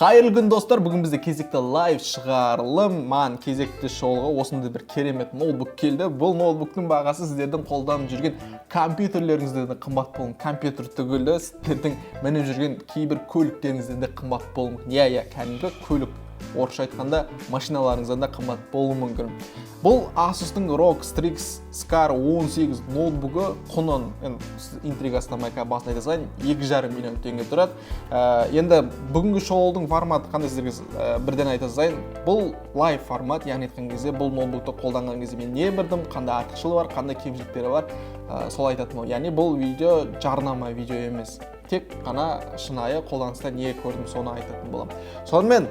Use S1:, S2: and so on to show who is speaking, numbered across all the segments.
S1: Қайырлы күн достар, бүгін бізде кезекті лайв шығарылым. Маған кезекті шоуға осындай бір керемет ноутбук келді. Бұл ноутбуктың бағасы сіздердің қолданып жүрген компьютерлеріңізден де қымбат болуы мүмкін. Компьютер түгілі сіздердің мініп жүрген кейбір көліктеріңізден де қымбат болуы мүмкін. Иә, кәдімгі көлік. Орысша айтқанда машиналарыңыздан да қымбат болуы мүмкін. Бұл Asus'тың ROG Strix Scar 18 ноутбугі құнын интригасынан басын айта салайын 2,5 миллион теңге тұрады. Енді бүгінгі шоудың форматы қандай сіздерге бірден айта салайын. Бұл лайв формат, яғни айтқан кезде бұл ноутбукты қолданған кезде мен не білдім, қандай артықшылығы бар, қандай кемшіліктері бар, сол айтатын. Яғни бұл видео жарнама видео емес. Тек қана шынайы қолданыста не көрдім, соны айтатын боламын. Сонымен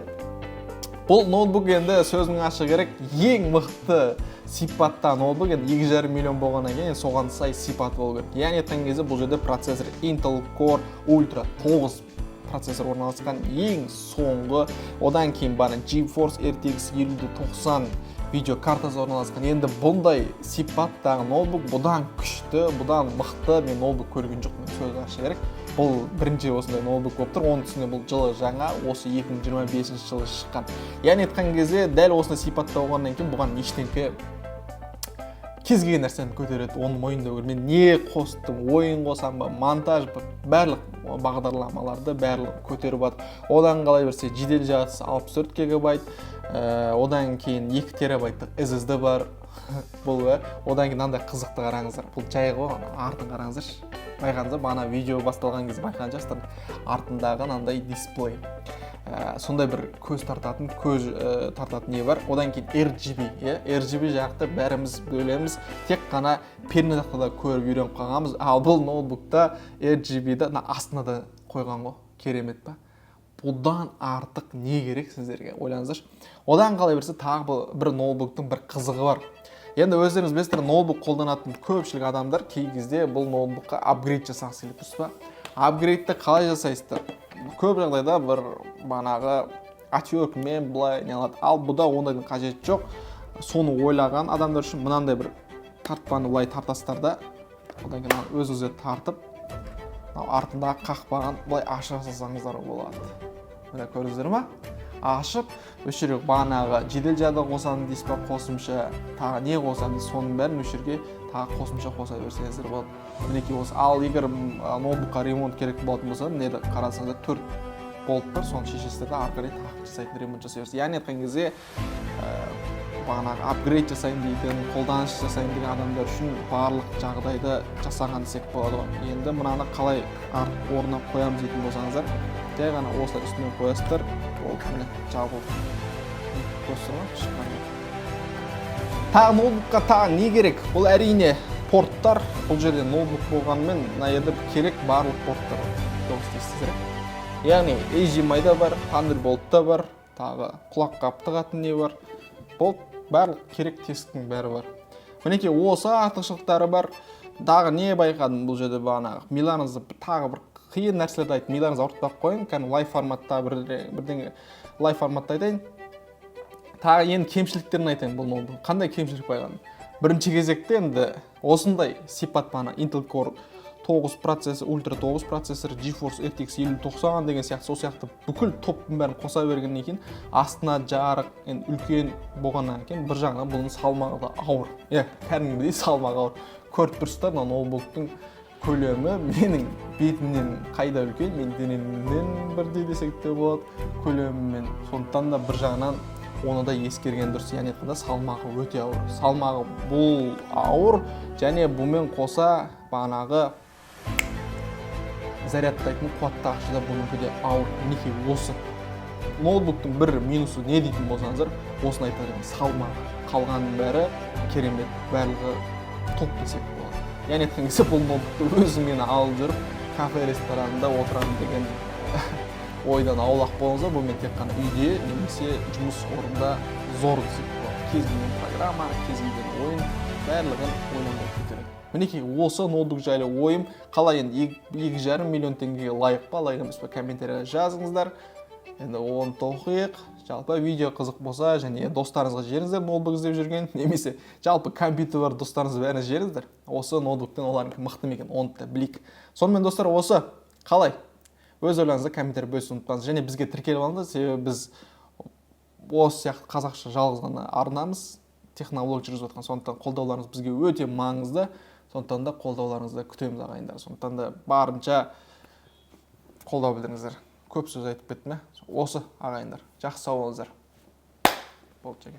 S1: бұл ноутбук енді сөзінің ашы керек ең мықты сипатта ноутбук, енді 2,5 миллион болғаннан кейін соған сай сипат болу керек. Яғни айтқан кезде бұл жерде процессор Intel Core Ultra 9 процессор орналасқан ең соңғы, одан кейін барын GeForce RTX 5090 видео картасы орналасқан. Енді бұндай сипаттағы ноутбук бұдан күшті, бұдан мықты мен ноутбук көрген жоқпын, сөздің ашы керек. Бұл бірінші осындай ноутбук болып тұр. Оның үстіне бұл жылы жаңа, осы 2025 жылы шыққан. Яғни айтқан кезде дәл осындай сипатта болғаннан кейін бұған ештеңке кез келген нәрсені көтереді, оны мойындау керек. Мен не қостым, ойын қосам ба, монтаж ба, барлық бағдарламаларды барлық көтеріп жатыр. Одан қалай берсе жедел жадысы 64 гигабайт, одан кейін 2 терабайттық SSD бар. Бұл одан кейін мынандай қызықты қараңыздар. Бұл жай ғой, артын қараңыздаршы. Байқаңыздар, бана видео басталған кезде байқаған жастар, артындағы мынандай дисплей. Сондай бір көз тартатын не бар. Одан кейін RGB, RGB жақты бәріміз бөлеміз. Тек қана пернетақтада көріп үйреніп қалғанбыз. Ал бұл ноутбукта RGB-ді астына да қойған ғой. Керемет па? Бұдан артық не керек сіздерге? Ойлаңыздаршы. Одан қалай берсе тағы бір ноутбуктың бір қызығы бар. Енді өздеріңіз білесіздер, ноутбук қолданатын көпшілік адамдар кей кезде бұл ноутбукқа апгрейд жасағысы келеді, дұрыс па? Апгрейдті қалай жасайсыздар? Көп жағдайда бір манағы отверткамен былай не алады. Ал бұда ондайдың қажеті жоқ. Соны ойлаған адамдар үшін мынандай бір тартпаны былай тартасыздар да, одан кейін өз-өзі тартып, артындағы қақпаған былай аша салсаңыздар болады. Мына көрдіңіздер ма? Ашып, осы жерге бағанағы жедел жады қосамын дейсіз ба, қосымша тағы не қосамын дейсіз, соның бәрін осы жерге тағы қосымша қоса берсеңіздер болады. Мінекей осы. Ал егер ноутбукқа ремонт керек болатын болса, мынені қарасаңыздар 4 болт бар, соны шешесіздер де ары қарай тағы жасайтын ремонт жасай берсеңіздер. Яғни айтқан кезде бағанағы апгрейд жасайын дейтін, қолданыс жасайын деген адамдар үшін барлық жағдайды жасаған десек болады ғой. Енді мынаны қалай орнына қоямыз дейтін болсаңыздар, жай ғана осылай үстіне қоясыздар, ол міне жабылып көрсін ғой, шыққан. Тағы ноутбукқа тағы не керек? Бұл әрине порттар. Бұл жерде ноутбук болғанымен мына жерде керек барлық порттар жоқ істейсіздер. Яғни HDMI да бар, Thunderbolt та бар, тағы құлаққа тығатын не бар. Бұл барлық керек тесіктің бәрі бар. Мінекей осы артықшылықтары бар. Тағы не байқадым бұл жерде бағанағы? Миларыңызды тағы бір қиын нәрселерді айтып, миларыңызды ауыртпай қойын. Кәдімгі лайв форматта бірдеңе лайв форматта айтайын. Тағы енді кемшіліктерін айтайын бұл ноутбук. Қандай кемшілік байқадым? Бірінші кезекте енді осындай сипат бана Intel Core 9 процессор, Ultra 9 процессор, GeForce RTX 5090 деген сияқты, сол сияқты бүкіл топтың бәрін қоса бергеннен кейін астына жарық, енді үлкен болғаннан кейін бір жағынан бұның салмағы да ауыр. Кәдімгідей салмағы ауыр. Көріп тұрсыздар, ноутбуктың көлемі менің бетімнен қайда үлкен, мен денемнен бірдей десек те болады көлемімен. Сондықтан да бір жағынан оны да ескерген дұрыс. Яғни айтқанда салмағы өте ауыр. Салмағы бұл ауыр және бұмен қоса бағанағы зарядтайтын қуаттағышы да бұныңкі де ауыр. Мінекей осы ноутбуктың бір минусы не дейтін болсаңыздар, осыны айтарым, салмағы. Қалғанның бәрі керемет, барлығы топ десек болады. Яғни айтқан кезде бұл ноутбукты өзіңмен алып жүріп, кафе ресторанында отырамын деген ойдан аулақ болыңыздар. Бұл мен тек қана үйде немесе жұмыс орнында зор десек болады. Кез келген программа, кез келген ойын, барлығын ойланып кетеді. Мінекей осы ноутбук жайлы ойым. Қалай енді 2,5 миллион теңгеге лайық па, лайық емес па, комментарияға жазыңыздар. Енді оны тоқиық. Жалпы видео қызық болса және достарыңызға жіберіңіздер, ноутбук іздеп жүрген, немесе жалпы компьютер бар достарыңыз бәріне жіберіңіздер. Осы ноутбуктен олардың мықты ма екен, оны да білейік. Сонымен достар, осы қалай өз ойларыңызды комменттер бөлісуді ұмытпаңыз. Және бізге тіркеліп алыңыз, себебі біз осы сияқты қазақша жалғыз ғана арнамыз, технолог жүргізіп жатқан. Сондықтан қолдауларыңыз бізге өте маңызды. Сондықтан да қолдауларыңызды күтеміз ағайындар. Сондықтан да барынша қолдау білдіріңіздер. Көп сөз айтып кеттім. Осы ағайындар. Жақсы сау болыңыздар. Болды,